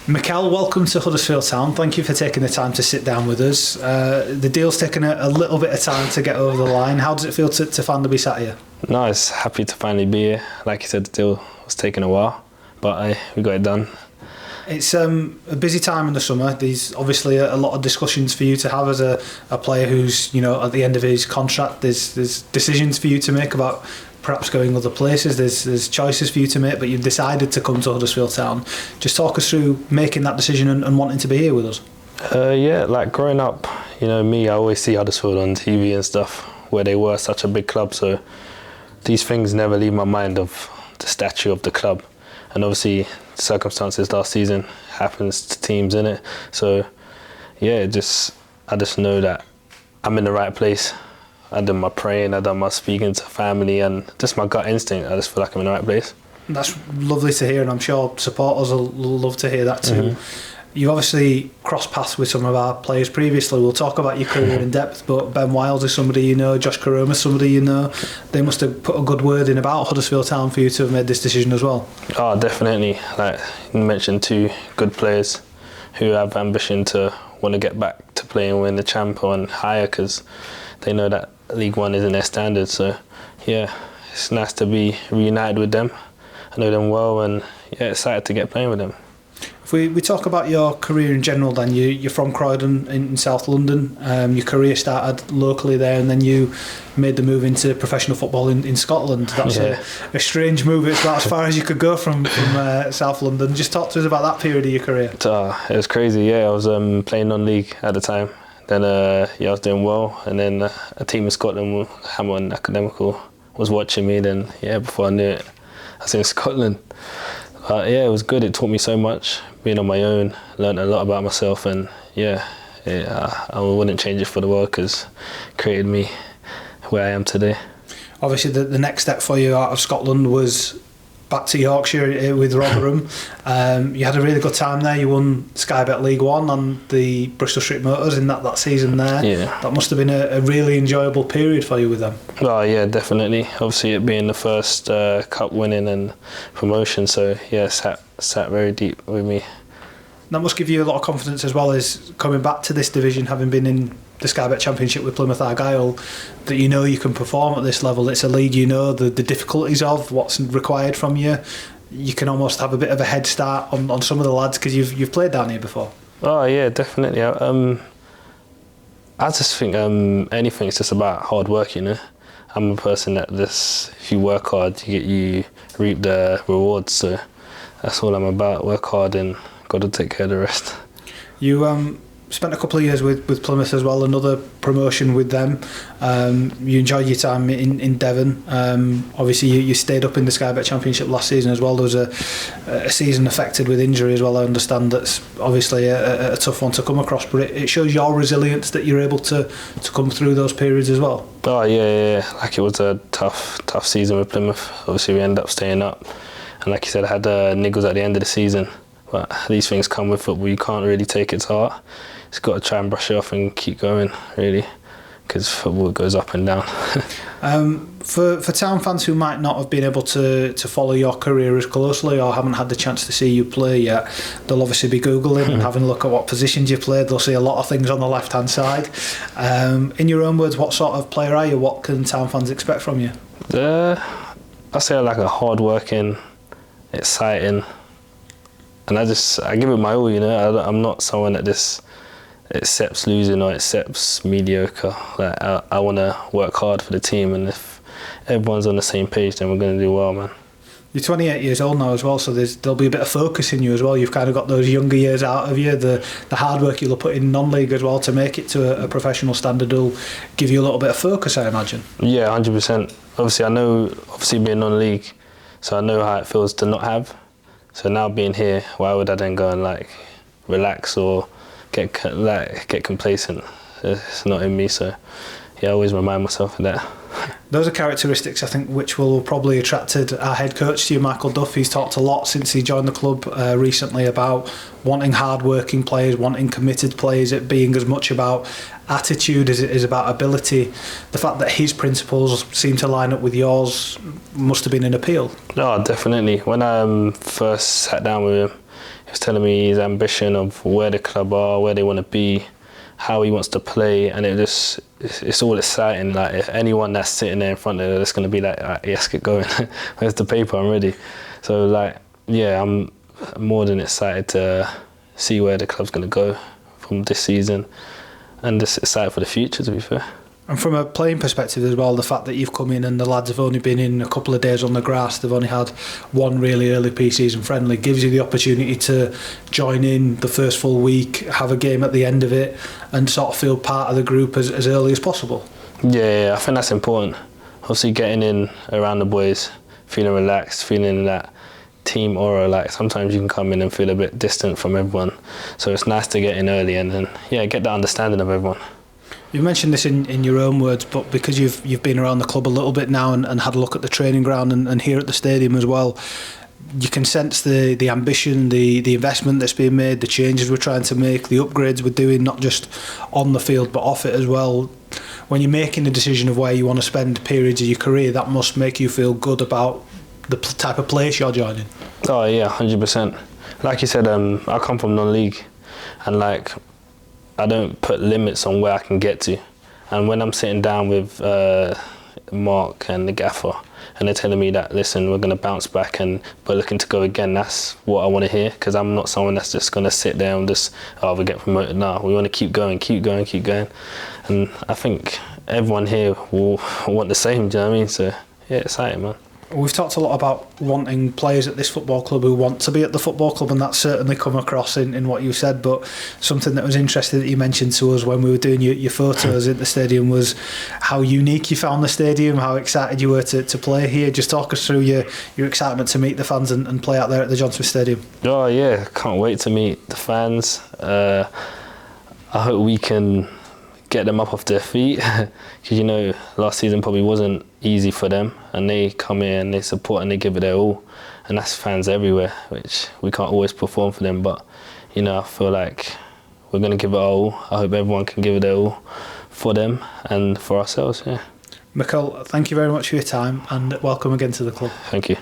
Mickel, welcome to Huddersfield Town. Thank you for taking the time to sit down with us. The deal's taken a little bit of time to get over the line. How does it feel to finally be sat here? Nice, happy to finally be here. Like you said, the deal was taking a while, but we got it done. It's a busy time in the summer. There's obviously a lot of discussions for you to have as a player who's, at the end of his contract. There's decisions for you to make about perhaps going other places. There's choices for you to make, but you've decided to come to Huddersfield Town. Just talk us through making that decision and wanting to be here with us. Yeah, like growing up, me, I always see Huddersfield on TV and stuff, where they were such a big club. So these things never leave my mind of the stature of the club. And obviously, circumstances last season happens to teams, innit? So yeah, I just know that I'm in the right place. I done my praying, I done my speaking to family, and just my gut instinct. I just feel like I'm in the right place. That's lovely to hear, and I'm sure supporters will love to hear that too. Mm-hmm. You've obviously crossed paths with some of our players previously. We'll talk about your career in depth, but Ben Wiles is somebody you know, Josh Caroma is somebody you know. They must have put a good word in about Huddersfield Town for you to have made this decision as well. Oh, definitely. Like you mentioned, two good players who have ambition to want to get back to play and win the champ and higher, because they know that League One isn't their standard. So yeah, it's nice to be reunited with them. I know them well, and yeah, excited to get playing with them. If we talk about your career in general, then you're from Croydon in South London. Your career started locally there, and then you made the move into professional football in Scotland. That's a strange move. It's about as far as you could go from South London. Just talk to us about that period of your career. It was crazy. Yeah, I was playing non-league at the time. Then I was doing well, and then a team in Scotland, Hamilton Academical, was watching me. Then before I knew it, I was in Scotland. It was good. It taught me so much. Being on my own, learned a lot about myself, and I wouldn't change it for the world, because it created me where I am today. Obviously, the next step for you out of Scotland was back to Yorkshire with Rotherham. You had a really good time there. You won Sky Bet League One and the Bristol Street Motors in that season there. Yeah. That must have been a really enjoyable period for you with them. Oh yeah, definitely. Obviously, it being the first cup winning and promotion, so yeah, sat very deep with me. That must give you a lot of confidence as well, as coming back to this division, having been in the Sky Bet Championship with Plymouth Argyle, that you can perform at this level. It's a league the difficulties of what's required from you. You can almost have a bit of a head start on some of the lads, because you've played down here before. Oh yeah, definitely. I just think anything's just about hard work. I'm a person that if you work hard, you reap the rewards. So that's all I'm about. Work hard and got to take care of the rest. You spent a couple of years with Plymouth as well, another promotion with them. You enjoyed your time in Devon. Obviously you stayed up in the Sky Bet Championship last season as well. There was a season affected with injury as well. I understand that's obviously a tough one to come across, but it shows your resilience that you're able to come through those periods as well. Oh yeah. Like, it was a tough season with Plymouth. Obviously we ended up staying up, and like you said, I had niggles at the end of the season. But these things come with football. You can't really take it to heart. Just got to try and brush it off and keep going, really, because football goes up and down. For Town fans who might not have been able to follow your career as closely, or haven't had the chance to see you play yet, they'll obviously be Googling and having a look at what positions you played. They'll see a lot of things on the left-hand side. In your own words, what sort of player are you? What can Town fans expect from you? I say like a hard-working, exciting, and I give it my all. I'm not someone that just accepts losing or accepts mediocre. Like, I want to work hard for the team, and if everyone's on the same page, then we're going to do well, man. You're 28 years old now as well, so there'll be a bit of focus in you as well. You've kind of got those younger years out of you. The hard work you'll put in non-league as well to make it to a professional standard will give you a little bit of focus, I imagine. Yeah, 100%. Obviously, I know, being non-league, so I know how it feels to not have. So now being here, why would I then go and relax or get complacent? It's not in me, so yeah, I always remind myself of that. Those are characteristics, I think, which will probably attracted our head coach to you, Michael Duff. He's talked a lot since he joined the club recently about wanting hard-working players, wanting committed players, it being as much about attitude as it is about ability. The fact that his principles seem to line up with yours must have been an appeal. No, definitely. When I first sat down with him, he was telling me his ambition of where the club are, where they want to be, how he wants to play, and it's all exciting. Like, if anyone that's sitting there in front of it, it's going to be like, yes, get going. Where's the paper? I'm ready. So, like, yeah, I'm more than excited to see where the club's going to go from this season, and just excited for the future, to be fair. And from a playing perspective as well, the fact that you've come in and the lads have only been in a couple of days on the grass, they've only had one really early pre-season friendly, gives you the opportunity to join in the first full week, have a game at the end of it, and sort of feel part of the group as early as possible. Yeah, I think that's important. Obviously, getting in around the boys, feeling relaxed, feeling that team aura. Like, sometimes you can come in and feel a bit distant from everyone, so it's nice to get in early and then get that understanding of everyone. You mentioned this in your own words, but because you've been around the club a little bit now and had a look at the training ground and here at the stadium as well, you can sense the ambition, the investment that's being made, the changes we're trying to make, the upgrades we're doing, not just on the field but off it as well. When you're making the decision of where you want to spend periods of your career, that must make you feel good about the type of place you're joining. Oh yeah, 100%. Like you said, I come from non-league, and like, I don't put limits on where I can get to. And when I'm sitting down with Mark and the gaffer, and they're telling me that, listen, we're going to bounce back and we're looking to go again, that's what I want to hear, because I'm not someone that's just going to sit there and just, we get promoted. No, we want to keep going. And I think everyone here will want the same, do you know what I mean? So, yeah, exciting, man. We've talked a lot about wanting players at this football club who want to be at the football club, and that's certainly come across in what you said, but something that was interesting that you mentioned to us when we were doing your photos at the stadium was how unique you found the stadium, how excited you were to play here. Just talk us through your excitement to meet the fans and play out there at the John Smith Stadium. Oh yeah, can't wait to meet the fans. I hope we can get them up off their feet, because last season probably wasn't easy for them, and they come here and they support and they give it their all, and that's fans everywhere, which we can't always perform for them, but I feel like we're going to give it our all. I hope everyone can give it their all for them and for ourselves. Mickel, thank you very much for your time, and welcome again to the club. Thank you.